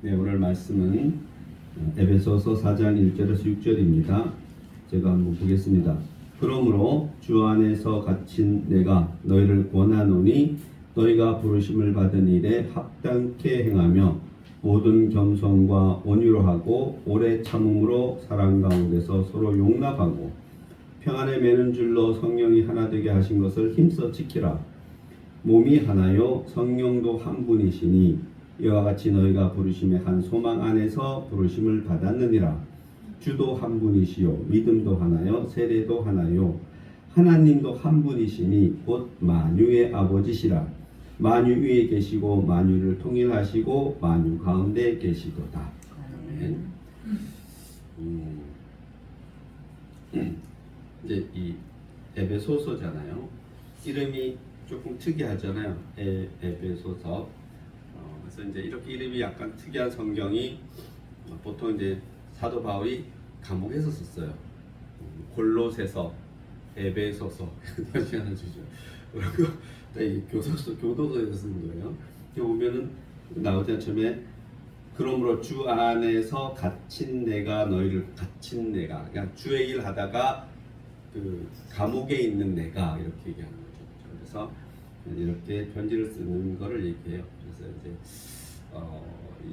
네, 오늘 말씀은 에베소서 4장 1절에서 6절입니다. 제가 한번 보겠습니다. 그러므로 주 안에서 갇힌 내가 너희를 권하노니 너희가 부르심을 받은 일에 합당케 행하며 모든 겸손과 온유로 하고 오래 참음으로 사랑 가운데서 서로 용납하고 평안에 매는 줄로 성령이 하나 되게 하신 것을 힘써 지키라. 몸이 하나요 성령도 한 분이시니 이와 같이 너희가 부르심의 한 소망 안에서 부르심을 받았느니라. 주도 한 분이시요 믿음도 하나요 세례도 하나요 하나님도 한 분이시니 곧 만유의 아버지시라. 만유 위에 계시고 만유를 통일하시고 만유 가운데 계시도다. 아멘. 이제 이 에베소서잖아요. 이름이 조금 특이하잖아요. 에베소서. 그래서 이제 이렇게 이름이 약간 특이한 성경이 보통 이제 사도 바울이 감옥에서 썼어요. 골로새서, 에베소서 다시 하나 주죠. 그리고 교도소에서 쓴 거예요. 여기 보면은 나오잖아요. 처음에 그러므로 주 안에서 갇힌 내가 그러니까 주의 일 하다가 그 감옥에 있는 내가 이렇게 얘기하는 거죠. 그래서 이렇게 편지를 쓰는 거를 얘기해요. 그래서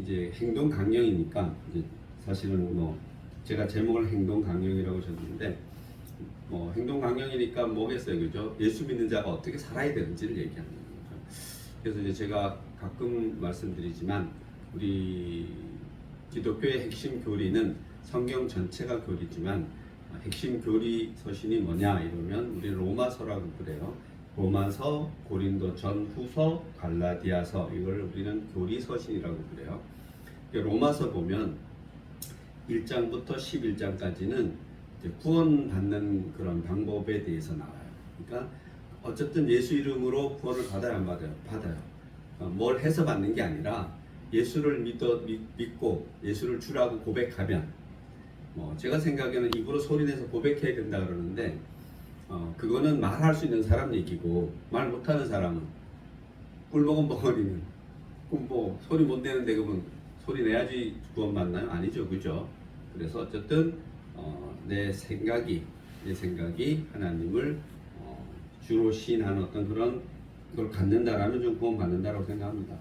이제 행동 강령이니까 이제 사실은 뭐 제가 제목을 행동 강령이라고 줬는데 뭐 행동 강령이니까 뭐겠어요, 그죠? 예수 믿는 자가 어떻게 살아야 되는지를 얘기하는 거죠. 그래서 이제 제가 가끔 말씀드리지만 우리 기독교의 핵심 교리는 성경 전체가 교리지만 핵심 교리 서신이 뭐냐 이러면 우리 로마서라고 그래요. 로마서, 고린도전, 후서, 갈라디아서 이걸 우리는 교리 서신이라고 그래요. 로마서 보면 1장부터 11장까지는 구원받는 그런 방법에 대해서 나와요. 그러니까 어쨌든 예수 이름으로 구원을 받아야 안 받아요? 받아요. 뭘 해서 받는 게 아니라 예수를 믿고 예수를 주라고 고백하면 제가 생각에는 입으로 소리내서 고백해야 된다 그러는데 그거는 말할 수 있는 사람 얘기고 말 못하는 사람은 꿀먹은 벙어리는 뭐 소리 못 내는데 그러면 소리 내야지 구원받나요? 아니죠, 그죠? 그래서 어쨌든 내 생각이 하나님을 주로 시인하는 어떤 그런 걸 갖는다라면 좀 구원받는다라고 생각합니다.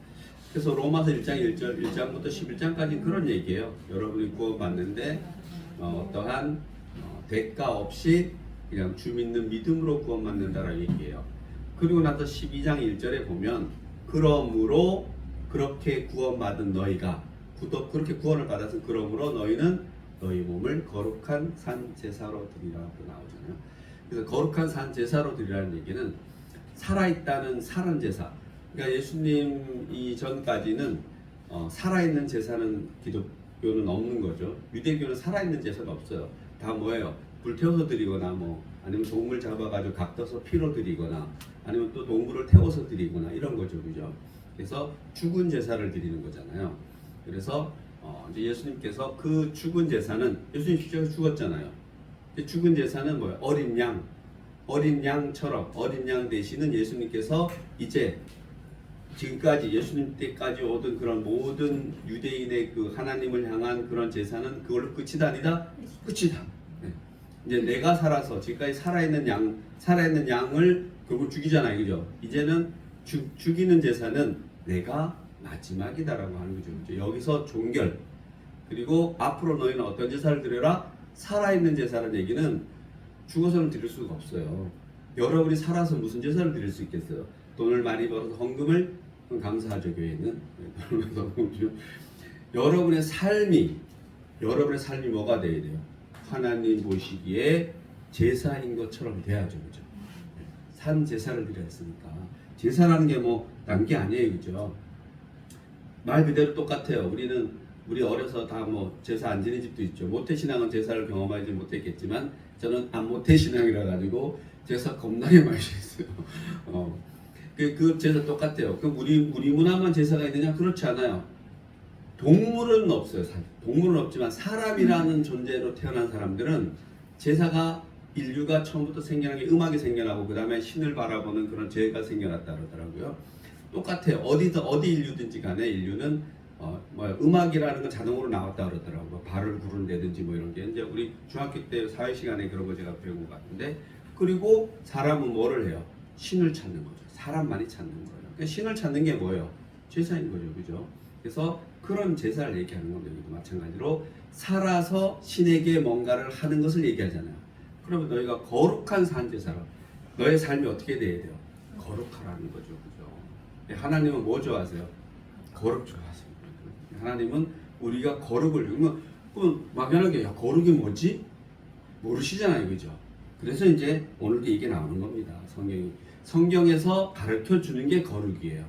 그래서 로마서 1장 1절부터 11장까지는 그런 얘기예요. 여러분이 구원받는데 어떠한 대가 없이 그냥 주 믿는 믿음으로 구원받는다라고 얘기해요. 그리고 나서 12장 1절에 보면 그러므로 그렇게 구원받은 너희가 그렇게 구원을 받아서 그러므로 너희는 너희 몸을 거룩한 산 제사로 드리라고 나오잖아요. 그래서 거룩한 산 제사로 드리라는 얘기는 살아있다는 살은 제사. 그러니까 예수님 이전까지는 살아있는 제사는 기독교는 없는 거죠. 유대교는 살아있는 제사가 없어요. 다 뭐예요? 불태워서 드리거나 아니면 동물 잡아가지고 각떠서 피로 드리거나 아니면 또 동물을 태워서 드리거나 이런 거죠, 그죠? 그래서 죽은 제사를 드리는 거잖아요. 그래서 이제 예수님께서 그 죽은 제사는 예수님 실제로 죽었잖아요. 죽은 제사는 뭐예요? 어린 양처럼 어린 양 대신은 예수님께서 이제 지금까지 예수님 때까지 오던 그런 모든 유대인의 그 하나님을 향한 그런 제사는 그걸로 끝이다 아니다? 끝이다. 이제 내가 살아서 지금까지 살아있는 양을 결국 죽이잖아요, 그죠? 이제는 죽이는 제사는 내가 마지막이다라고 하는 거죠, 그죠? 여기서 종결. 그리고 앞으로 너희는 어떤 제사를 드려라? 살아있는 제사라는 얘기는 죽어서는 드릴 수가 없어요. 여러분이 살아서 무슨 제사를 드릴 수 있겠어요? 돈을 많이 벌어서 헌금을 감사하죠, 교회는. 여러분의 삶이 뭐가 돼야 돼요? 하나님 보시기에 제사인 것처럼 돼야죠, 그죠? 산 제사를 드려야 했으니까. 제사라는 게 난 게 아니에요, 그죠? 말 그대로 똑같아요. 우리 어려서 다 제사 안 지는 집도 있죠. 모태신앙은 제사를 경험하지 못했겠지만 저는 안 모태신앙이라 가지고 제사 겁나게 많이 했어요. 그 제사 똑같아요. 그럼 우리 문화만 제사가 있느냐? 그렇지 않아요. 동물은 없어요. 동물은 없지만 사람이라는 존재로 태어난 사람들은 제사가 인류가 처음부터 생겨난 게 음악이 생겨나고 그 다음에 신을 바라보는 그런 죄가 생겨났다 그러더라고요. 똑같아요. 어디 인류든지 간에 인류는 음악이라는 건 자동으로 나왔다 그러더라고요. 발을 구른다든지 뭐 이런 게 이제 우리 중학교 때 사회 시간에 그런 거 제가 배운 것 같은데, 그리고 사람은 뭐를 해요? 신을 찾는 거죠. 사람만이 찾는 거예요. 그러니까 신을 찾는 게 뭐예요? 제사인 거죠, 그죠? 그래서 그런 제사를 얘기하는 겁니다. 여기도 마찬가지로 살아서 신에게 뭔가를 하는 것을 얘기하잖아요. 그러면 너희가 거룩한 산제사로 너의 삶이 어떻게 돼야 돼요? 거룩하라는 거죠, 그죠? 하나님은 뭐 좋아하세요? 거룩 좋아하세요. 하나님은 우리가 거룩을, 그러면 막연하게 야, 거룩이 뭐지? 모르시잖아요, 그죠? 그래서 이제 오늘도 이게 나오는 겁니다. 성경에서 가르쳐 주는 게 거룩이에요.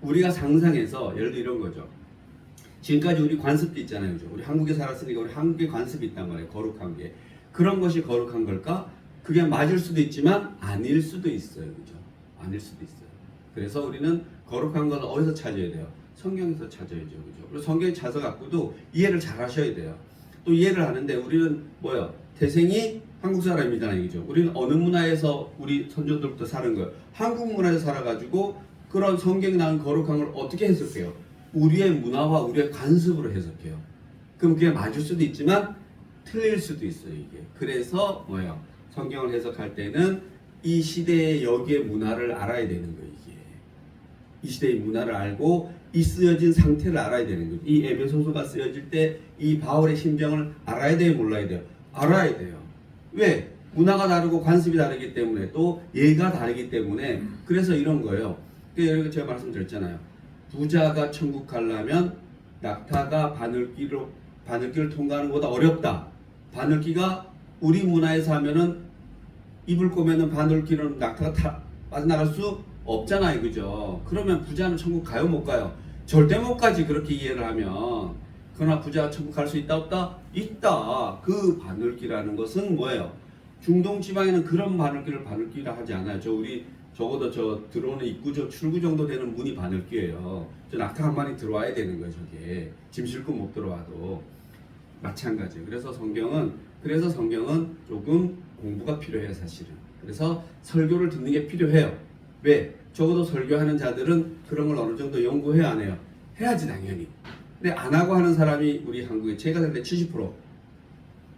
우리가 상상해서 예를 들어 이런 거죠. 지금까지 우리 관습도 있잖아요, 그죠? 우리 한국에 살았으니까 우리 한국에 관습이 있단 말이에요. 거룩한 게. 그런 것이 거룩한 걸까? 그게 맞을 수도 있지만 아닐 수도 있어요, 그죠? 아닐 수도 있어요. 그래서 우리는 거룩한 건 어디서 찾아야 돼요? 성경에서 찾아야죠, 그죠? 그리고 성경에 찾아 갖고도 이해를 잘 하셔야 돼요. 또 이해를 하는데 우리는 뭐요? 태생이 한국 사람이잖아요, 그죠? 우리는 어느 문화에서 우리 선조들부터 사는 거예요? 한국 문화에서 살아가지고 그런 성경에 나온 거룩한 걸 어떻게 해석해요? 우리의 문화와 우리의 관습으로 해석해요. 그럼 그게 맞을 수도 있지만 틀릴 수도 있어요, 이게. 그래서 뭐예요? 성경을 해석할 때는 이 시대의 여기의 문화를 알아야 되는 거예요, 이게. 이 시대의 문화를 알고 이 쓰여진 상태를 알아야 되는 거죠. 이 에베소서가 쓰여질 때 이 바울의 심정을 알아야 돼요, 몰라야 돼요? 알아야 돼요. 왜? 문화가 다르고 관습이 다르기 때문에, 또 예가 다르기 때문에. 그래서 이런 거예요. 그러니까 제가 말씀드렸잖아요. 부자가 천국 가려면 낙타가 바늘길을 통과하는 것보다 어렵다. 바늘기가 우리 문화에서 하면은 이불 꼬매는 바늘길은 낙타가 빠져나갈 수 없잖아요, 그죠? 그러면 부자는 천국 가요, 못 가요? 절대 못 가지, 그렇게 이해를 하면. 그러나 부자가 천국 갈 수 있다, 없다? 있다. 그 바늘길이라는 것은 뭐예요? 중동 지방에는 그런 바늘길을 바늘길이라 하지 않아요. 적어도 들어오는 입구 출구 정도 되는 문이 바늘길이에요. 저 낙타 한 마리 들어와야 되는 거예요, 저게. 짐 싣고 못 들어와도 마찬가지예요. 그래서 성경은 조금 공부가 필요해요, 사실은. 그래서 설교를 듣는 게 필요해요. 왜? 적어도 설교하는 자들은 그런 걸 어느 정도 연구해야 안 해요? 해야지, 당연히. 근데 안 하고 하는 사람이 우리 한국에 제가 살 때 70%,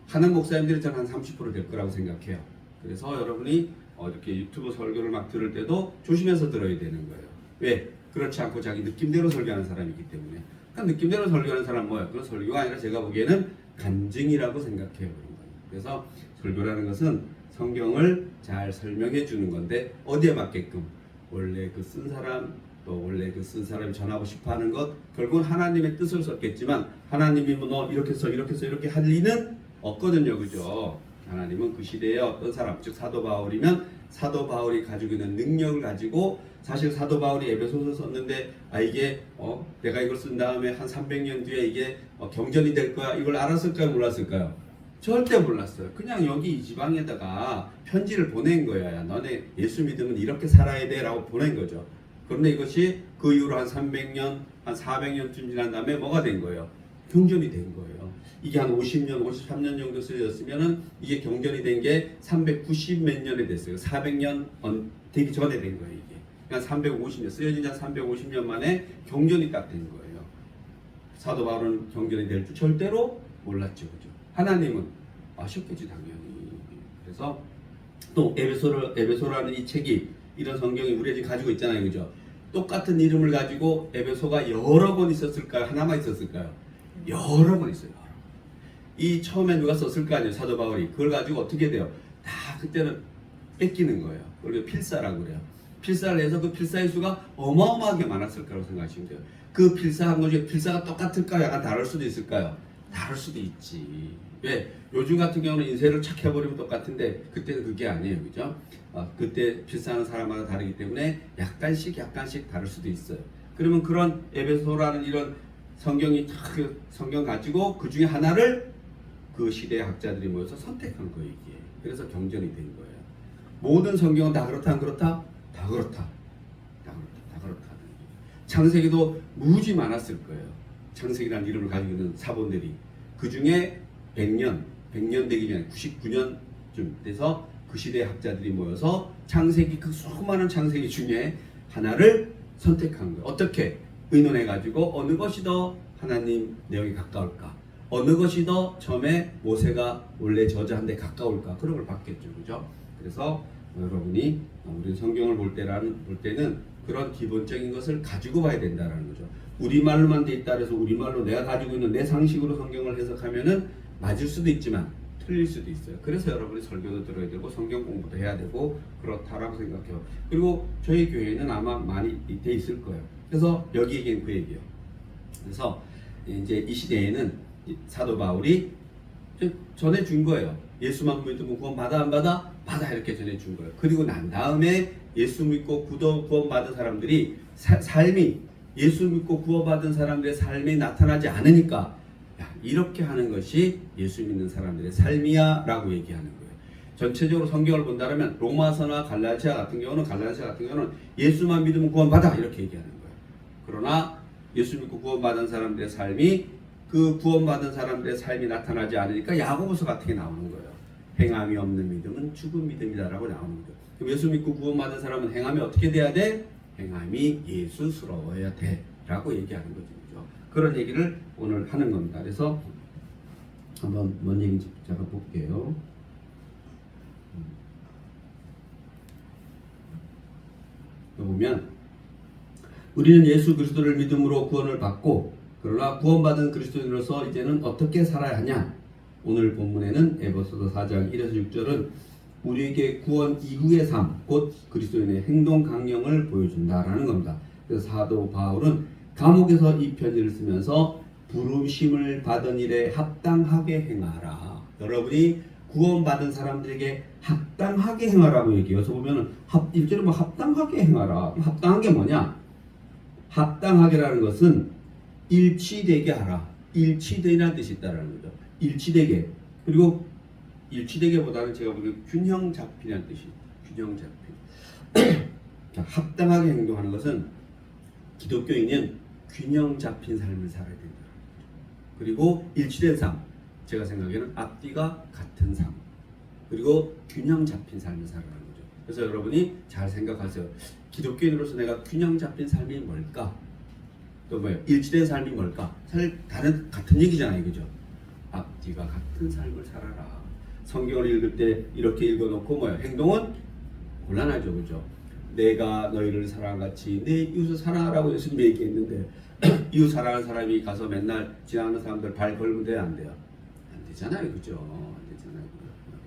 하는 목사님들이 저는 한 30% 될 거라고 생각해요. 그래서 여러분이 이렇게 유튜브 설교를 막 들을 때도 조심해서 들어야 되는 거예요. 왜? 그렇지 않고 자기 느낌대로 설교하는 사람이기 때문에. 그러니까 느낌대로 설교하는 사람 뭐예요? 그건 설교가 아니라 제가 보기에는 간증이라고 생각해요. 그런 거예요. 그래서 설교라는 것은 성경을 잘 설명해 주는 건데, 어디에 맞게끔? 원래 그 쓴 사람, 또 원래 그 쓴 사람이 전하고 싶어 하는 것, 결국은 하나님의 뜻을 썼겠지만 하나님이 너 이렇게 써 이렇게 할 리는 없거든요, 그죠? 하나님은 그 시대에 어떤 사람, 즉 사도 바울이면 사도 바울이 가지고 있는 능력을 가지고, 사실 사도 바울이 에베소서 썼는데 이게 내가 이걸 쓴 다음에 한 300년 뒤에 이게 경전이 될 거야, 이걸 알았을까요, 몰랐을까요? 절대 몰랐어요. 그냥 여기 이 지방에다가 편지를 보낸 거야. 야, 너네 예수 믿으면 이렇게 살아야 돼 라고 보낸 거죠. 그런데 이것이 그 이후로 한 300년, 한 400년쯤 지난 다음에 뭐가 된 거예요? 경전이 된 거예요. 이게 한 50년, 53년 정도 쓰여졌으면은 이게 경전이 된 게 390 몇 년에 됐어요. 400년 되기 전에 된 거예요, 이게. 그러니까 350년, 쓰여진 지 350년 만에 경전이 딱 된 거예요. 사도 바울은 경전이 될 줄 절대로 몰랐죠, 그죠? 하나님은 아셨겠지, 당연히. 그래서 또 에베소라는 이 책이, 이런 성경이 우리가 지금 가지고 있잖아요, 그죠? 똑같은 이름을 가지고 에베소가 여러 번 있었을까요? 하나만 있었을까요? 여러 번 있어요. 이 처음에 누가 썼을 거 아니에요, 사도 바울이. 그걸 가지고 어떻게 돼요? 다 그때는 뺏기는 거예요. 그걸 필사라고 그래요. 필사를 해서 그 필사의 수가 어마어마하게 많았을 거라고 생각하시면 돼요. 그 필사한 것 중에 필사가 똑같을까요? 약간 다를 수도 있을까요? 다를 수도 있지. 왜? 요즘 같은 경우는 인쇄를 착 해버리면 똑같은데 그때는 그게 아니에요, 그죠? 그때 필사하는 사람마다 다르기 때문에 약간씩 다를 수도 있어요. 그러면 그런 에베소라는 이런 성경 가지고 그 중에 하나를 그 시대의 학자들이 모여서 선택한 거예요, 이게. 그래서 경전이 된 거예요. 모든 성경은 다 그렇다, 안 그렇다? 다 그렇다. 창세기도 무지 많았을 거예요. 창세기라는 이름을 가지고 있는 사본들이. 그 중에 100년 되기 전에 99년쯤 돼서 그 시대의 학자들이 모여서 창세기, 그 수많은 창세기 중에 하나를 선택한 거예요. 어떻게? 의논해가지고 어느 것이 더 하나님 내용에 가까울까? 어느 것이 더 처음에 모세가 원래 저자한 데 가까울까? 그런 걸 봤겠죠. 그죠? 그래서 여러분이 우리 성경을 볼 때는 그런 기본적인 것을 가지고 봐야 된다는 거죠. 우리말로만 돼 있다 그래서 우리말로 내가 가지고 있는 내 상식으로 성경을 해석하면은 맞을 수도 있지만 틀릴 수도 있어요. 그래서 여러분이 설교도 들어야 되고 성경 공부도 해야 되고 그렇다라고 생각해요. 그리고 저희 교회는 아마 많이 돼 있을 거예요. 그래서 여기 얘기는 그 얘기예요. 그래서 이제 이 시대에는 사도 바울이 전해준 거예요. 예수만 믿으면 구원 받아 안 받아? 받아 이렇게 전해준 거예요. 그리고 난 다음에 예수 믿고 구원 받은 사람들이 삶이 예수 믿고 구원받은 사람들의 삶이 나타나지 않으니까 야, 이렇게 하는 것이 예수 믿는 사람들의 삶이야 라고 얘기하는 거예요. 전체적으로 성경을 본다면 로마서나 갈라디아 같은 경우는 예수만 믿으면 구원받아 이렇게 얘기하는 거예요. 그러나 예수 믿고 구원받은 사람들의 삶이 그 구원받은 사람들의 삶이 나타나지 않으니까 야고보서 같은 게 나오는 거예요. 행함이 없는 믿음은 죽은 믿음이다라고 나오는 거예요. 그럼 예수 믿고 구원받은 사람은 행함이 어떻게 돼야 돼? 행함이 예수스러워야 돼 라고 얘기하는 거죠. 그죠? 그런 얘기를 오늘 하는 겁니다. 그래서 한번 뭔 얘기인지 제가 볼게요. 보면 우리는 예수 그리스도를 믿음으로 구원을 받고 그러나 구원받은 그리스도인으로서 이제는 어떻게 살아야 하냐. 오늘 본문에는 에베소서 4장 1에서 6절은 우리에게 구원 이후의 삶, 곧 그리스도인의 행동 강령을 보여준다라는 겁니다. 그래서 사도 바울은 감옥에서 이 편지를 쓰면서 부르심을 받은 일에 합당하게 행하라. 여러분이 구원받은 사람들에게 합당하게 행하라고 얘기해서 보면은 1절에 뭐 합당하게 행하라. 합당한 게 뭐냐? 합당하게라는 것은 일치되게 하라. 일치되라는 뜻이 있다라는 거죠. 일치되게. 그리고 일치되게보다는 제가 보기엔 균형 잡히라는 뜻이 균형 잡힌. 합당하게 행동하는 것은 기독교인은 균형 잡힌 삶을 살아야 된다. 그리고 일치된 삶. 제가 생각에는 앞뒤가 같은 삶. 그리고 균형 잡힌 삶을 살아가는 거죠. 그래서 여러분이 잘 생각하세요. 기독교인으로서 내가 균형 잡힌 삶이 뭘까? 또 뭐예요? 일치된 삶이 뭘까? 같은 얘기잖아요. 그죠? 앞뒤가 같은 삶을 살아라. 성경을 읽을 때 이렇게 읽어놓고 뭐예요? 행동은 곤란하죠. 그죠? 내가 너희를 사랑같이 내 이웃을 사랑하라고 예수님이 얘기했는데 이웃 사랑하는 사람이 가서 맨날 지나가는 사람들 발 걸면 돼요? 안 돼요? 안 되잖아요. 그죠? 안 되잖아요.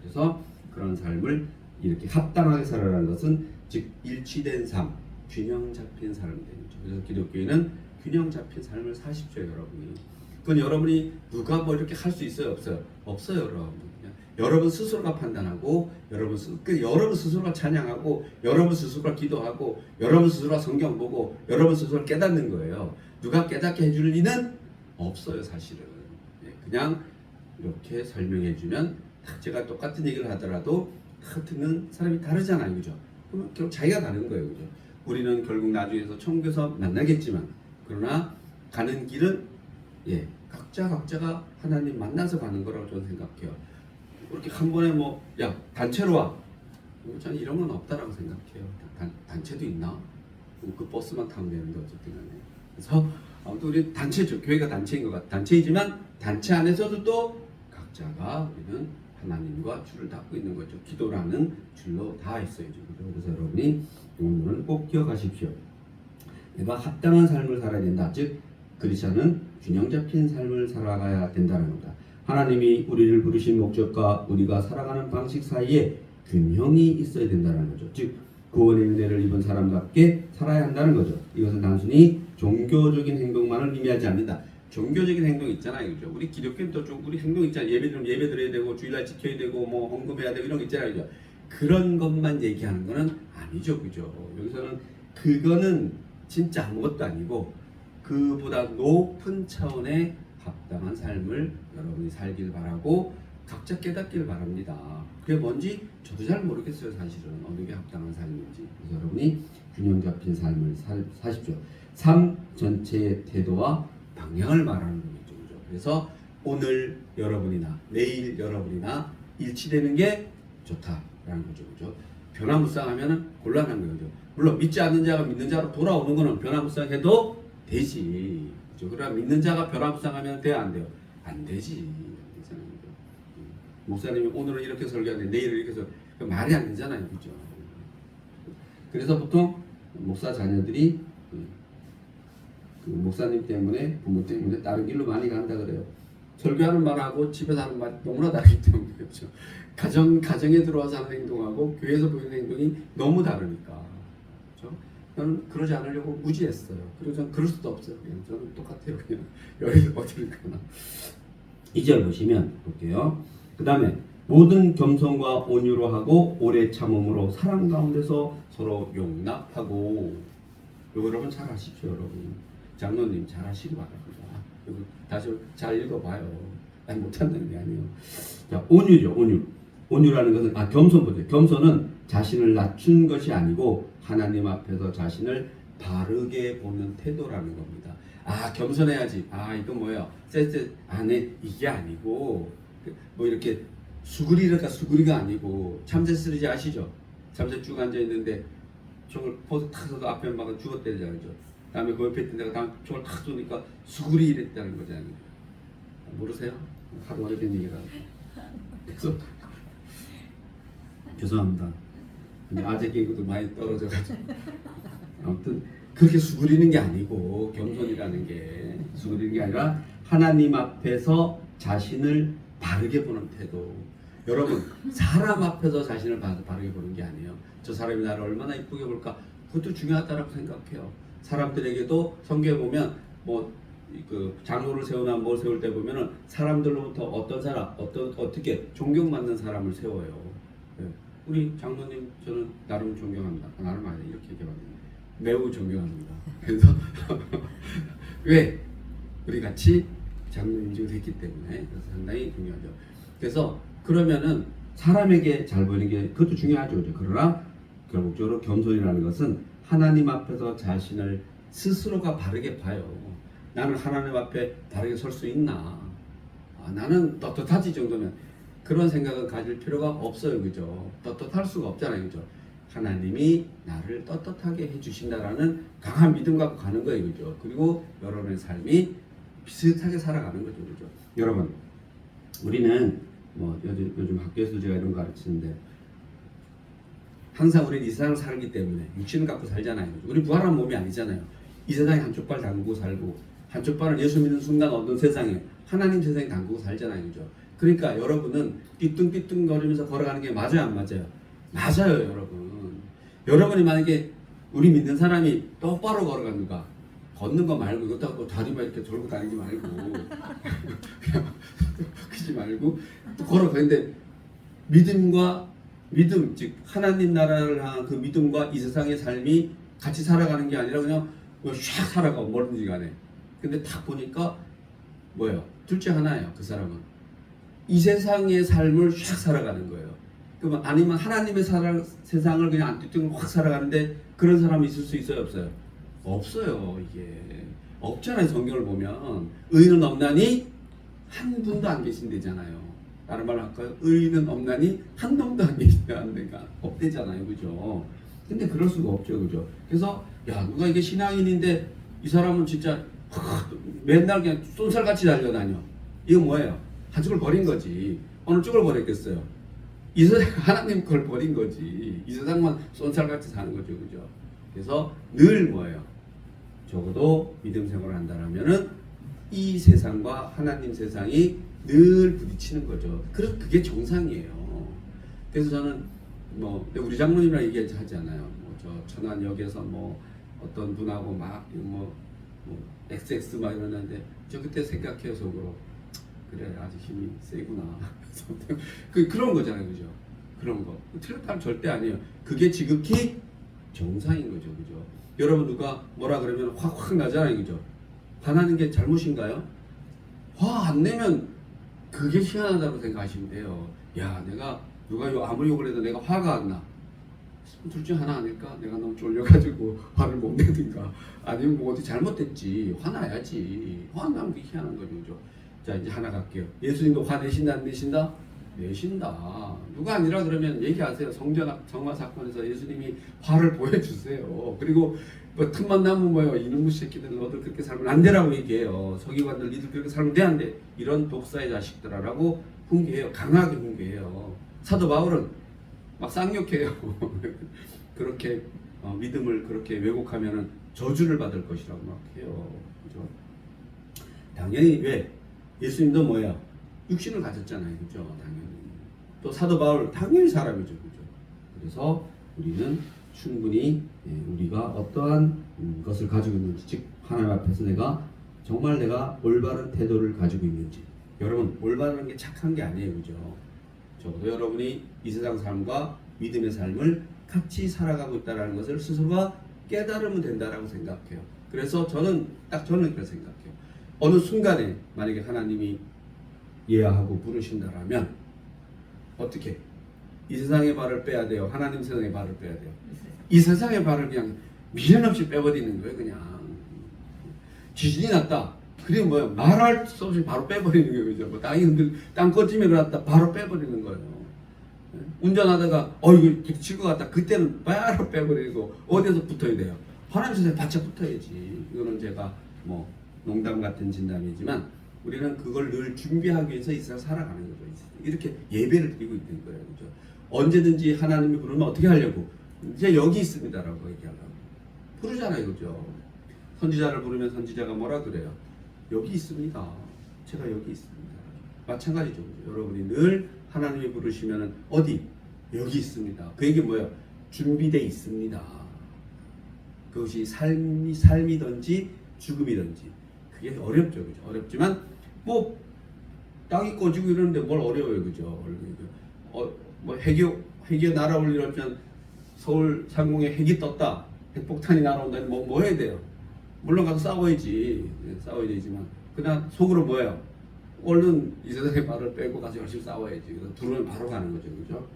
그래서 그런 삶을 이렇게 합당하게 살아라는 것은 즉 일치된 삶, 균형 잡힌 삶이 되는 거죠. 그래서 기독교인은 균형 잡힌 삶을 사십시오. 여러분이. 그건 여러분이 누가 뭐 이렇게 할 수 있어요? 없어요? 없어요. 여러분. 여러분 스스로가 판단하고 여러분 스스로가 찬양하고 여러분 스스로가 기도하고 여러분 스스로가 성경 보고 여러분 스스로가 깨닫는 거예요. 누가 깨닫게 해줄 리는 없어요. 사실은. 그냥 이렇게 설명해 주면 제가 똑같은 얘기를 하더라도 듣는 사람이 다르잖아요. 그죠? 그럼 결국 자기가 다른 거예요. 그죠? 우리는 결국 나중에서 천국에서 만나겠지만 그러나 가는 길은 각자가 하나님 만나서 가는 거라고 저는 생각해요. 그렇게 한 번에 야 단체로 와. 저는 이런 건 없다라고 생각해요. 단체도 있나? 그 버스만 타면 되는데 어쨌든 간에. 그래서 아무튼 우리 단체죠. 교회가 단체인 것 같아. 단체이지만 단체 안에서도 또 각자가 우리는 하나님과 줄을 닫고 있는 거죠. 기도라는 줄로 다 있어요. 그래서 여러분이 오늘은 꼭 기억하십시오. 내가 합당한 삶을 살아야 된다. 즉 그리스도는 균형 잡힌 삶을 살아가야 된다는 겁니다. 하나님이 우리를 부르신 목적과 우리가 살아가는 방식 사이에 균형이 있어야 된다는 거죠. 즉 구원의 은혜를 입은 사람답게 살아야 한다는 거죠. 이것은 단순히 종교적인 행동만을 의미하지 않는다. 종교적인 행동 있잖아요. 그죠? 우리 기독교인도 좀 우리 행동 있잖아요. 예배 드려야 되고 주일날 지켜야 되고 뭐 헌금해야 되고 이런 거 있잖아요. 그죠? 그런 것만 얘기하는 거는 아니죠. 그죠? 여기서는 그거는 진짜 아무것도 아니고 그보다 높은 차원의 합당한 삶을 여러분이 살길 바라고 각자 깨닫길 바랍니다. 그게 뭔지 저도 잘 모르겠어요. 사실은 어느 게 합당한 삶인지. 그래서 여러분이 균형 잡힌 삶을 사십시오. 삶 전체의 태도와 방향을 말하는 거죠. 그죠? 그래서 오늘 여러분이나 내일 여러분이나 일치되는 게 좋다라는 거죠. 그죠? 변화무쌍하면 곤란한 거죠. 물론 믿지 않는 자가 믿는 자로 돌아오는 거는 변화무쌍해도 되지. 그죠? 그러나 믿는 자가 변화무쌍하면 돼야 안 돼요? 안 되지. 안 되잖아요. 그죠? 목사님이 오늘은 이렇게 설교하는데 내일은 이렇게 설교, 말이 안 되잖아요. 그죠? 그래서 보통 목사 자녀들이 그 목사님 때문에 부모 때문에 다른 길로 많이 간다 그래요. 설교하는 말하고 집에서 하는 말이 너무나 다르기 때문에 그렇죠. 가정에 들어와서 하는 행동하고 교회에서 보이는 행동이 너무 다르니까 그렇죠. 저는 그러지 않으려고 무지했어요. 그리고 저는 그럴 수도 없어요. 그냥 저는 똑같아요. 그냥 여기서 어딜 가나. 2절 보시면 볼게요. 그 다음에 모든 겸손과 온유로 하고 오래 참음으로 사랑 가운데서 서로 용납하고. 이거 여러분 잘 하십시오. 여러분 장로님 잘 하시기 바랍니다. 이거 다시 잘 읽어봐요. 아니 못한다는 게 아니에요. 자, 온유죠. 온유라는 것은 겸손보죠. 겸손은 자신을 낮춘 것이 아니고 하나님 앞에서 자신을 바르게 보는 태도라는 겁니다. 겸손해야지. 이거 뭐예요? 안에 이게 아니고 뭐 이렇게 수구리가 아니고 참새 쓰리지 아시죠? 참새 쭉 앉아 있는데 총을 포스 탁 쏘도 앞에 막 죽었대잖아요. 다음에 그 옆에 있던 데가 다음 총을 탁 쏘니까 수구리 이랬다는 거잖아요. 모르세요? 하도 오래된 얘기라. 그래서 죄송합니다. 근데 아재 개그도 많이 떨어져가지고 아무튼 그렇게 수그리는 게 아니고 겸손이라는 게 수그리는 게 아니라 하나님 앞에서 자신을 바르게 보는 태도. 여러분 사람 앞에서 자신을 바르게 보는 게 아니에요. 저 사람이 나를 얼마나 이쁘게 볼까 그것도 중요하다고 생각해요. 사람들에게도 성경에 보면 그 장로를 세우나 뭘 세울 때 보면은 사람들로부터 어떻게 존경받는 사람을 세워요. 네. 우리 장로님 저는 나름 존경합니다. 나름 아니에요. 이렇게 얘기하거든요. 매우 존경합니다. 그래서 왜? 우리 같이 장로님직을 했기 때문에 그래서 상당히 중요하죠. 그래서 그러면은 사람에게 잘 보이는 게 그것도 중요하죠. 그죠? 그러나 결국적으로 겸손이라는 것은 하나님 앞에서 자신을 스스로가 바르게 봐요. 나는 하나님 앞에 바르게 설 수 있나? 나는 떳떳하지 정도면 그런 생각을 가질 필요가 없어요. 그죠? 떳떳할 수가 없잖아요. 그죠? 하나님이 나를 떳떳하게 해주신다라는 강한 믿음 갖고 가는 거예요. 그죠? 그리고 여러분의 삶이 비슷하게 살아가는 거죠. 그죠? 여러분, 우리는 요즘 학교에서 제가 이런 거 가르치는데 항상 우리는 이 세상을 살기 때문에 육신을 갖고 살잖아요. 우리 부활한 몸이 아니잖아요. 이 세상에 한쪽 발 담그고 살고 한쪽 발을 예수 믿는 순간 얻은 세상에 하나님 세상에 담그고 살잖아요. 그죠? 그러니까 여러분은 삐뚱삐뚱 거리면서 걸어가는 게 맞아요? 안 맞아요? 맞아요. 여러분이 만약에 우리 믿는 사람이 똑바로 걸어가는가 걷는 거 말고 이것도 하고 다리만 이렇게 돌고 다니지 말고 그러지 말고 또 걸어가는데 믿음 즉 하나님 나라를 향한 그 믿음과 이 세상의 삶이 같이 살아가는 게 아니라 그냥 샥 살아가 뭐든지 간에. 근데 딱 보니까 뭐예요? 둘째 하나예요. 그 사람은 이 세상의 삶을 샥 살아가는 거예요. 그러면 아니면 하나님의 세상을 그냥 안뜨뜨고 확 살아가는데 그런 사람이 있을 수 있어요? 없어요? 없어요. 이게 없잖아요. 성경을 보면 의인은 없나니 한 분도 안 계신대잖아요. 다른 말로 할까요? 의인은 없나니 한 놈도 안 계신다니까 없대잖아요. 그죠? 근데 그럴 수가 없죠. 그죠? 그래서 누가 이게 신앙인인데 이 사람은 진짜 맨날 그냥 쏜살같이 달려다녀. 이건 뭐예요? 한 쪽을 버린 거지. 어느 쪽을 버렸겠어요? 이 세상 하나님 걸 버린 거지. 이 세상만 쏜살같이 사는 거죠. 그죠? 그래서 늘 뭐예요? 적어도 믿음 생활을 한다면은 이 세상과 하나님 세상이 늘 부딪히는 거죠. 그래서 그게 정상이에요. 그래서 저는 우리 장로님이랑 얘기하지 않아요. 저 천안역에서 어떤 분하고 XX 막 이러는데 저 그때 생각해요. 속으로 그래 아직 힘이 세구나. 그런 거잖아요. 그죠? 그런 거. 틀렸다면 절대 아니에요. 그게 지극히 정상인 거죠. 그죠? 여러분 누가 뭐라 그러면 확 나잖아요. 그죠? 화나는 게 잘못인가요? 화 안 내면 그게 희한하다고 생각하시면 돼요. 내가 누가 아무리 욕을 해도 내가 화가 안 나. 둘 중 하나 아닐까? 내가 너무 쫄려가지고 화를 못 내든가 아니면 어디 잘못됐지. 화나야지. 화 안 나면 그게 희한한 거죠. 그죠? 자 이제 하나 갈게요. 예수님도 화 내신다 안 내신다? 내신다. 누가 아니라 그러면 얘기하세요. 정화 사건에서 예수님이 화를 보여주세요. 그리고 뭐 틈만 나면 뭐요 이놈의 새끼들 너들 그렇게 살면 안 되라고 얘기해요. 서기관들 니들 그렇게 살면 돼 안 돼? 이런 독사의 자식들아라고 훈계해요. 강하게 훈계해요. 사도 바울은 막 쌍욕해요. 그렇게 믿음을 그렇게 왜곡하면은 저주를 받을 것이라고 막 해요. 그죠? 당연히 왜 예수님도 뭐야 육신을 가졌잖아요. 그죠? 당연히 또 사도 바울 당연히 사람이죠. 그죠? 그래서 우리는 충분히 우리가 어떠한 것을 가지고 있는지, 즉 하나님 앞에서 정말 내가 올바른 태도를 가지고 있는지. 여러분 올바른 게 착한 게 아니에요. 그죠? 적어도 여러분이 이 세상 삶과 믿음의 삶을 같이 살아가고 있다는 것을 스스로가 깨달으면 된다라고 생각해요. 그래서 저는 그렇게 생각해요. 어느 순간에 만약에 하나님이 예하고 부르신다라면 어떻게 이 세상의 발을 빼야 돼요? 하나님 세상의 발을 빼야 돼요? 이 세상의 발을 그냥 미련 없이 빼버리는 거예요. 그냥 지진이 났다. 그게 뭐야? 말할 수 없이 바로 빼버리는 거예요. 그죠? 뭐 땅 꺼짐이 일어났다. 바로 빼버리는 거예요. 운전하다가 이거 부딪힐 것 같다. 그때는 바로 빼버리고 어디서 붙어야 돼요? 하나님 세상에 바짝 붙어야지. 이거는 제가 뭐 농담 같은 진담이지만 우리는 그걸 늘 준비하기 위해서 이 세상 살아가는 거죠. 이렇게 예배를 드리고 있는 거예요. 그죠? 언제든지 하나님이 부르면 어떻게 하려고? 이제 여기 있습니다라고 얘기하려고. 부르잖아요. 그죠? 선지자를 부르면 선지자가 뭐라 그래요? 여기 있습니다. 제가 여기 있습니다. 마찬가지죠. 그죠? 여러분이 늘 하나님이 부르시면 어디? 여기 있습니다. 그 얘기 뭐예요? 준비되어 있습니다. 그것이 삶이든지 죽음이든지 그게 어렵죠. 그죠? 어렵지만 뭐 땅이 꺼지고 이러는데 뭘 어려워요. 그죠? 뭐 핵이 날아올 일 없지만 서울 상공에 핵이 떴다. 핵폭탄이 날아온다니 뭐 해야 돼요? 물론 가서 싸워야지. 싸워야 되지만 그냥 속으로 뭐예요? 얼른 이 세상에 발을 빼고 가서 열심히 싸워야지. 그래서 들어오면 바로 가는 거죠. 그죠?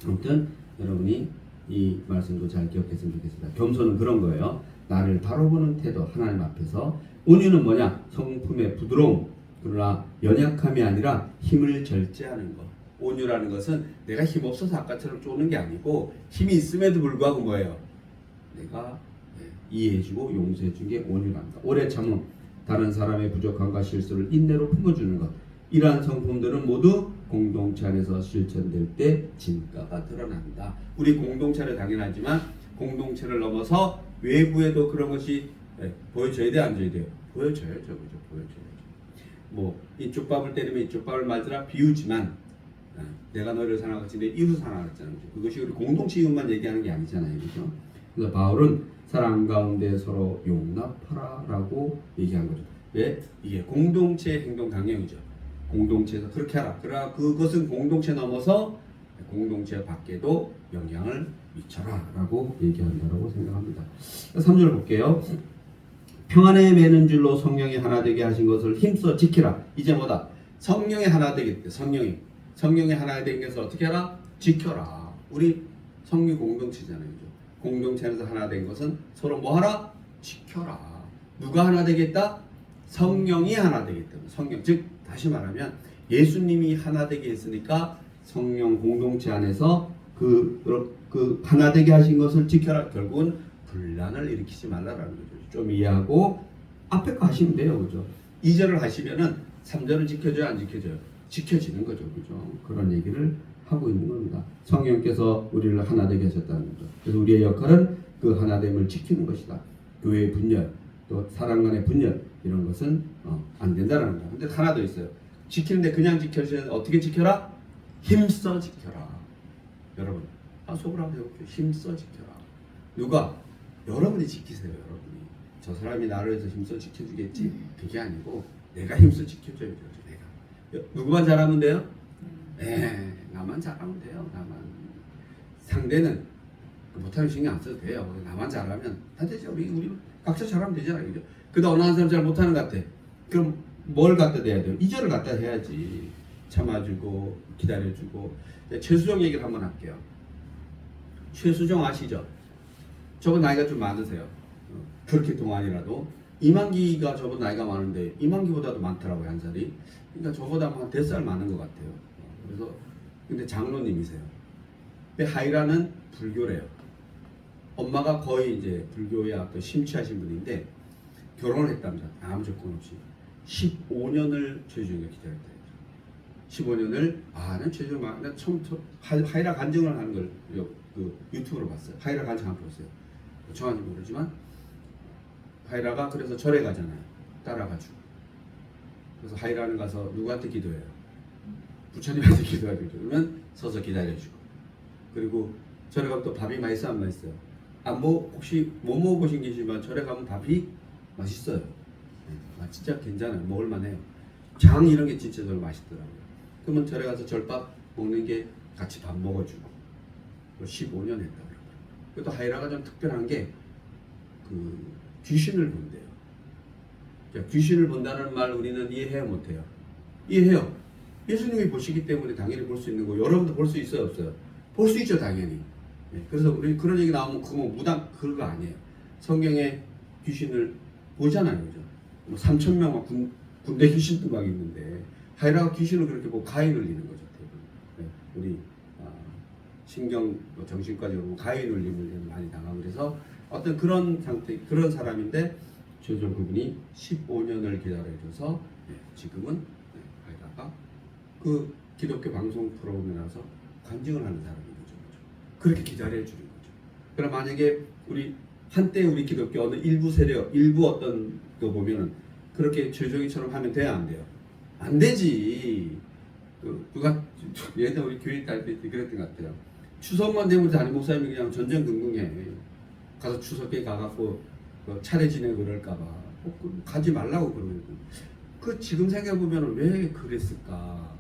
아무튼 여러분이 이 말씀도 잘 기억했으면 좋겠습니다. 겸손은 그런 거예요. 나를 다뤄보는 태도, 하나님 앞에서. 온유는 뭐냐? 성품의 부드러움. 그러나 연약함이 아니라 힘을 절제하는 것. 온유라는 것은 내가 힘 없어서 아까처럼 쪼는 게 아니고 힘이 있음에도 불구하고 뭐예요? 내가 이해해주고 용서해준 게 온유랍니다. 오래 참음, 다른 사람의 부족함과 실수를 인내로 품어주는 것. 이러한 성품들은 모두 공동체 안에서 실천될 때 진가가 드러난다. 우리 공동체는 당연하지만 공동체를 넘어서 외부에도 그런 것이 보여줘야 돼, 안 줘야 돼요? 보여줘야죠. 그죠? 보여줘야죠. 뭐 이쪽 밥을 때리면 이쪽 밥을 맞으라 비유지만 내가 너를 사랑하지 내 이웃을 사랑하잖아요. 그것이 우리 공동체 이웃만 얘기하는 게 아니잖아요. 그죠? 그래서 바울은 사랑 가운데 서로 용납하라라고 얘기한 거죠. 왜? 이게 공동체 행동 강령이죠. 공동체에서 그렇게 하라. 그러나 그것은 공동체 넘어서 공동체 밖에도 영향을 미쳐라라고 얘기한다라고 생각합니다. 3절 볼게요. 평안에 매는 줄로 성령이 하나 되게 하신 것을 힘써 지키라. 이제 뭐다? 성령이 하나 되겠대. 성령이 하나 되는 것을 어떻게 하라? 지켜라. 우리 성령 공동체잖아요. 그죠? 공동체 안에서 하나 된 것은 서로 뭐 하라? 지켜라. 누가 하나 되겠다? 성령이 하나 되겠다. 성령. 즉 다시 말하면 예수님이 하나 되게 했으니까 성령 공동체 안에서 그 하나 되게 하신 것을 지켜라. 결국은 분란을 일으키지 말라라는 거죠. 좀 이해하고 앞에 거 하시면 돼요. 그죠? 2절을 하시면은 3절은 지켜줘요, 안 지켜줘요? 지켜지는 거죠. 그죠? 그런 얘기를 하고 있는 겁니다. 성령께서 우리를 하나 되게 하셨다는 거죠. 그래서 우리의 역할은 그 하나됨을 지키는 것이다. 교회의 분열, 또 사람 간의 분열 이런 것은 안 된다는 거예요. 근데 하나 더 있어요. 지키는데 그냥 지켜주면 어떻게 지켜라? 힘써 지켜라. 여러분, 속으로 한번 해볼게요. 힘써 지켜라. 누가? 여러분이 지키세요. 여러분이. 저 사람이 나를 위해서 힘써 지켜주겠지? 그게 아니고 내가 힘써 지켜줘야 되죠. 내가. 누구만 잘하면 돼요? 네, 나만 잘하면 돼요. 나만. 상대는 못하는 신경 안 써도 돼요. 나만 잘하면 다 되죠. 우리 각자 잘하면 되잖아요. 그죠? 그다 어느 한 사람 잘 못하는 것 같아. 그럼 뭘 갖다 대야 돼요? 2절을 갖다 해야지. 참아주고 기다려주고. 최수정 얘기를 한번 할게요. 최수정 아시죠? 저분 나이가 좀 많으세요. 그렇게 동안이라도. 이만기가 저분 나이가 많은데 이만기보다도 많더라고요. 한 살이. 그러니까 저보다 한 4살 많은 것 같아요. 그래서 근데 장로님이세요. 근데 하이라는 불교래요. 엄마가 거의 이제 불교에 어떤 심취하신 분인데 결혼을 했답니다. 아무 조건 없이 15년을 최주영이가 기다렸다. 15년을 나는 최주영 나 처음 하이라 간증을 하는 걸 그 유튜브로 봤어요. 하이라 간증 한번 보세요. 정확히 모르지만 하이라가 그래서 절에 가잖아요. 따라가지고. 그래서 하이라는 가서 누구한테 기도해요? 부처님한테 기도하죠. 그러면 서서 기다려주고. 그리고 절에 가면 또 밥이 맛있어 안 맛있어요? 혹시 뭐 먹어보신 계시지만 절에 가면 밥이 맛있어요. 진짜 괜찮아요. 먹을만해요. 장 이런 게 진짜 정말 맛있더라고요. 그러면 절에 가서 절밥 먹는 게 같이 밥 먹어주고 15년 했다 그러더라고요. 또 하이라가 좀 특별한 게 그 귀신을 본대요. 자, 귀신을 본다는 말 우리는 이해해요 못해요? 이해해요. 예수님이 보시기 때문에 당연히 볼 수 있는 거. 여러분도 볼 수 있어요 없어요? 볼 수 있죠 당연히. 그래서 우리 그런 얘기 나오면 그거 무당 그거 아니에요. 성경에 귀신을 보잖아요, 그죠? 뭐 3,000명 군대 귀신도 막 있는데 하이라가 귀신을 그렇게 보고 가위 눌리는 거죠. 우리 신경 정신과적으로 보면 가위 눌림을 많이 당하고 그래서 어떤 그런 상태 그런 사람인데 최종 그분이 15년을 기다려줘서 지금은 하이라가 그 기독교 방송 프로그램에 나와서 간증을 하는 사람인 거죠. 그렇게 기다려주는 거죠. 그럼 만약에 우리 한때 우리 기독교 어느 일부 세력, 일부 어떤 거 보면은 그렇게 최종이처럼 하면 돼야 안 돼요? 안 되지. 누가 예전에 우리 교회 다닐 때 그랬던 것 같아요. 추석만 되면 담임 목사님이 그냥 전전긍긍해. 가서 추석에 가갖고 차례 지내고 그럴까봐 가지 말라고 그러고. 그 지금 생각해 보면 왜 그랬을까?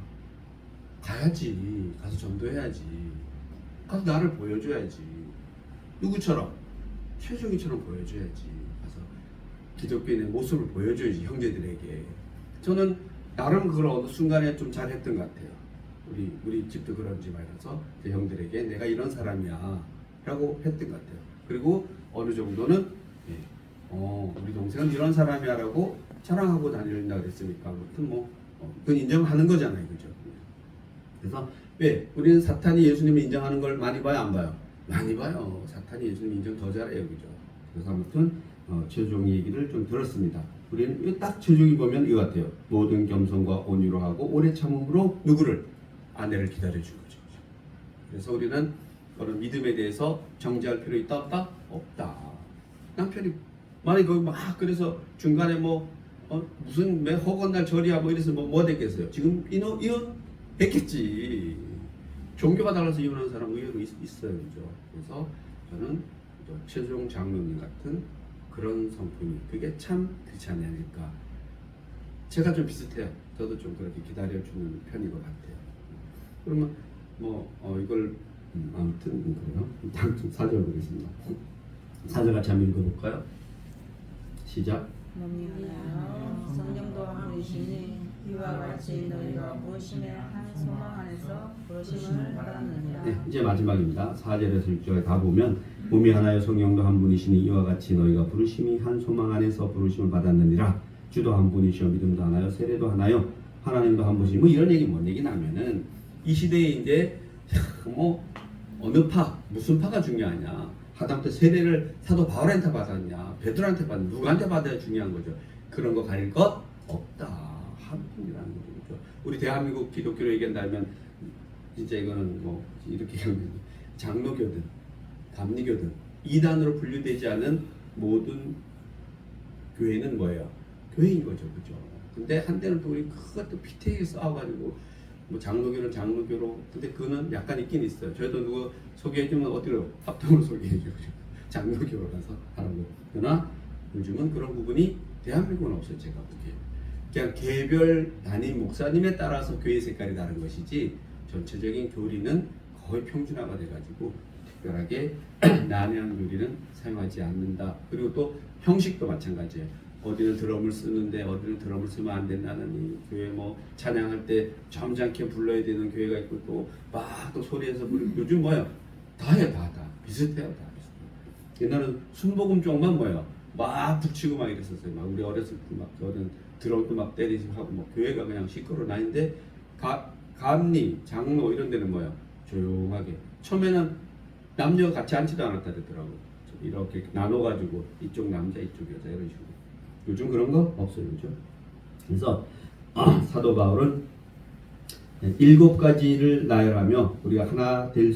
가야지. 가서 전도해야지. 가서 나를 보여줘야지. 누구처럼? 최종이처럼 보여줘야지. 가서 기독교인의 모습을 보여줘야지 형제들에게. 저는 나름 그걸 어느 순간에 좀 잘했던 것 같아요. 우리 집도 그런 집안이라서 제 형들에게 내가 이런 사람이야 라고 했던 것 같아요. 그리고 어느 정도는 우리 동생은 이런 사람이야 라고 자랑하고 다닌다 그랬으니까 아무튼 그건 인정하는 거잖아요, 그죠? 그래서 왜 우리는 사탄이 예수님을 인정하는 걸 많이 봐요, 안 봐요? 많이 봐요. 사탄이 예수님 인정 더 잘해요, 그죠? 그래서 아무튼 최종이 얘기를 좀 들었습니다. 우리는 딱 최종이 보면 이거 같아요. 모든 겸손과 온유로 하고 오래 참음으로 누구를? 아내를 기다려준 거죠. 그래서 우리는 그런 믿음에 대해서 정지할 필요 있다 없다? 없다. 남편이 만약에 거기 막 그래서 중간에 무슨 매 허건날 절이야 이래서 뭐 됐겠어요? 지금 이혼 했겠지. 종교가 달라서 이혼하는 사람 의외로 있어요, 그죠? 그래서 저는 최종 장로님 같은 그런 성품이 그게 참 귀찮이 아닐까. 제가 좀 비슷해요. 저도 좀 그렇게 기다려주는 편인 것 같아요. 그러면 이걸 아무튼 그래요. 다음 좀 사절 보겠습니다. 사절 같이 한번 읽어볼까요? 시작. 몸이하여 성령도 한 분이시니 이와 같이 너희가 부르심의 한 소망 안에서 부르심을 받았느니라. 네, 이제 마지막입니다. 4절에서 6절에 다 보면 몸이 하나여 성령도 한 분이시니 이와 같이 너희가 부르심이 한 소망 안에서 부르심을 받았느니라. 주도 한 분이시여 믿음도 하나요 세례도 하나요 하나님도 한 분이시. 이런 얘기 뭔 얘기 나면은 이 시대에 이제 어느 파 무슨 파가 중요하냐. 하다못해 세례를 사도 바울한테 받았냐 베드로한테 받았냐 누구한테 받아야 중요한 거죠. 그런 거 가릴 것 없다. 한 분이라는 거죠. 우리 대한민국 기독교로 얘기한다면 진짜 이거는 이렇게 장로교든 감리교든 이단으로 분류되지 않은 모든 교회는 뭐예요? 교회인 거죠, 그죠? 근데 한때는 또 우리 그것도 피태하게 싸워가지고 장로교는 장로교로. 근데 그거는 약간 있긴 있어요. 저희도 누구 소개해주면 어디로 합동으로 소개해주고 장로교로 가서 하는 거. 그러나 요즘은 그런 부분이 대한민국은 없어요, 제가 보기에. 그냥 개별 담임 목사님에 따라서 교회 색깔이 다른 것이지 전체적인 교리는 거의 평준화가 돼가지고 특별하게 난해한 교리는 사용하지 않는다. 그리고 또 형식도 마찬가지예요. 어디는 드럼을 쓰는데 어디는 드럼을 쓰면 안 된다는 이 교회 찬양할 때 점잖게 불러야 되는 교회가 있고 또 막 또 소리에서 요즘 다 해요. 다 비슷해요. 다 비슷해요. 옛날은 순복음 쪽만 막 붙이고 막 이랬었어요. 막 우리 어렸을 때 막 저는 드럼도 막 때리고 하고 교회가 그냥 시끄러워 다니는데 감리 장로 이런 데는 조용하게 처음에는 남녀 같이 앉지도 않았다 그러더라고. 이렇게 나눠가지고 이쪽 남자 이쪽 여자 이런 식으로. 요즘 그런 거 없어요, 그죠? 그래서 사도 바울은 7가지를 나열하며 우리가 하나 될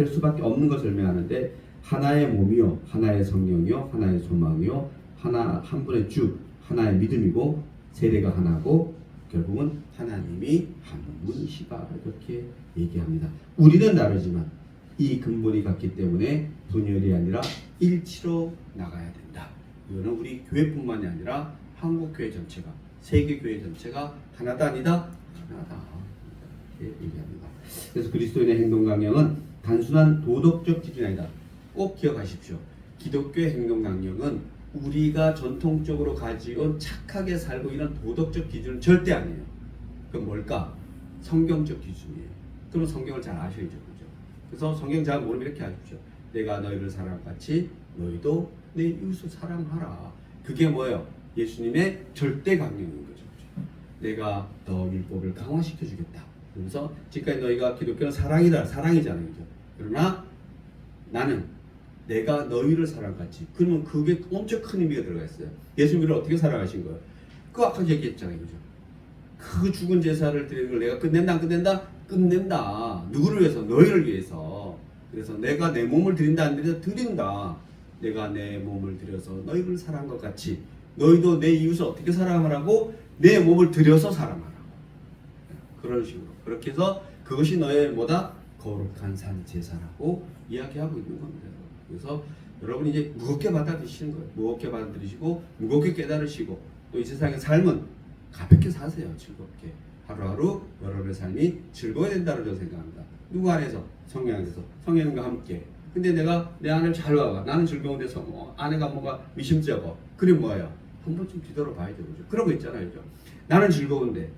수밖에 없는 것을 설명하는데 하나의 몸이요, 하나의 성령이요, 하나의 소망이요, 한 분의 주, 하나의 믿음이고 세례가 하나고 결국은 하나님이 한 분이시다 이렇게 얘기합니다. 우리는 다르지만 이 근본이 같기 때문에 분열이 아니라 일치로 나가야 된다. 이거는 우리 교회뿐만이 아니라 한국교회 전체가 세계교회 전체가 하나다 아니다? 하나다 이렇게 얘기합니다. 그래서 그리스도인의 행동 강령은 단순한 도덕적 기준이 아니다. 꼭 기억하십시오. 기독교의 행동 강령은 우리가 전통적으로 가지온 착하게 살고 있는 도덕적 기준은 절대 아니에요. 그건 뭘까? 성경적 기준이에요. 그럼 성경을 잘 아셔야죠, 그죠? 그래서 성경 잘 모르면 이렇게 하십시오. 내가 너희를 사랑같이 너희도 내 이웃을 사랑하라. 그게 뭐예요? 예수님의 절대 강령인 거죠. 내가 너 율법을 강화시켜 주겠다. 그래서 지금까지 너희가 기독교는 사랑이다, 사랑이잖아요, 그죠? 그러나 나는 내가 너희를 사랑같이. 그러면 그게 엄청 큰 의미가 들어가 있어요. 예수님을 어떻게 사랑하신 거예요? 그 아까 얘기했잖아요, 그죠? 그 죽은 제사를 드리는 걸 내가 끝낸다, 안 끝낸다? 끝낸다. 누구를 위해서? 너희를 위해서. 그래서 내가 내 몸을 드린다, 안 드린다? 드린다. 내가 내 몸을 들여서 너희를 사랑한 것 같이 너희도 내 이웃을 어떻게 사랑하라고? 내 몸을 들여서 사랑하라고. 그런 식으로. 그렇게 해서 그것이 너의 뭐다? 거룩한 산 제사라고 이야기하고 있는 겁니다. 그래서 여러분이 이제 무겁게 받아들이시는 거예요. 무겁게 받아들이시고 무겁게 깨달으시고 또 이 세상의 삶은 가볍게 사세요. 즐겁게. 하루하루 여러분의 삶이 즐거워야 된다고 저는 생각합니다. 누구 안에서? 성령 안에서. 성령과 함께. 근데 내가 내 아내를 잘 봐봐. 나는 즐거운데 아내가 뭔가 미심쩍어. 그게 뭐예요? 한 번쯤 뒤돌아봐야 되죠. 그런 거 있잖아요. 그죠? 나는 즐거운데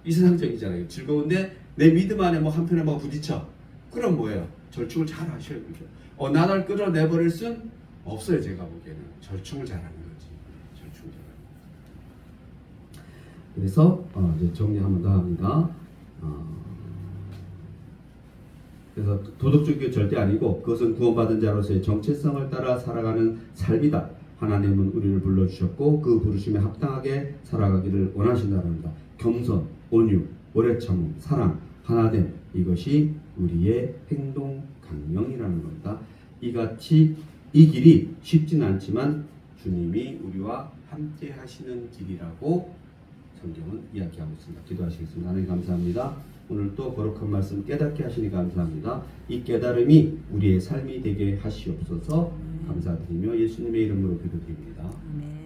이 세상적이잖아요. 즐거운데 내 믿음 안에 뭐 한편에 뭐 부딪혀. 그럼 뭐예요? 절충을 잘 하셔야 되죠. 나를 끌어내버릴 순 없어요. 제가 보기에는 절충을 잘하는 거지. 절충 잘하는. 그래서 이제 정리 한번 더 합니다. 그래서 도덕적이 절대 아니고 그것은 구원받은 자로서의 정체성을 따라 살아가는 삶이다. 하나님은 우리를 불러주셨고 그 부르심에 합당하게 살아가기를 원하신다랍니다. 겸손, 온유, 오래 참음, 사랑, 하나됨 이것이 우리의 행동 강령이라는 겁니다. 이같이 이 길이 쉽지는 않지만 주님이 우리와 함께 하시는 길이라고 성경은 이야기하고 있습니다. 기도하시겠습니다. 하나님 감사합니다. 오늘 또 거룩한 말씀 깨닫게 하시니 감사합니다. 이 깨달음이 우리의 삶이 되게 하시옵소서. 감사드리며 예수님의 이름으로 기도드립니다. 아멘.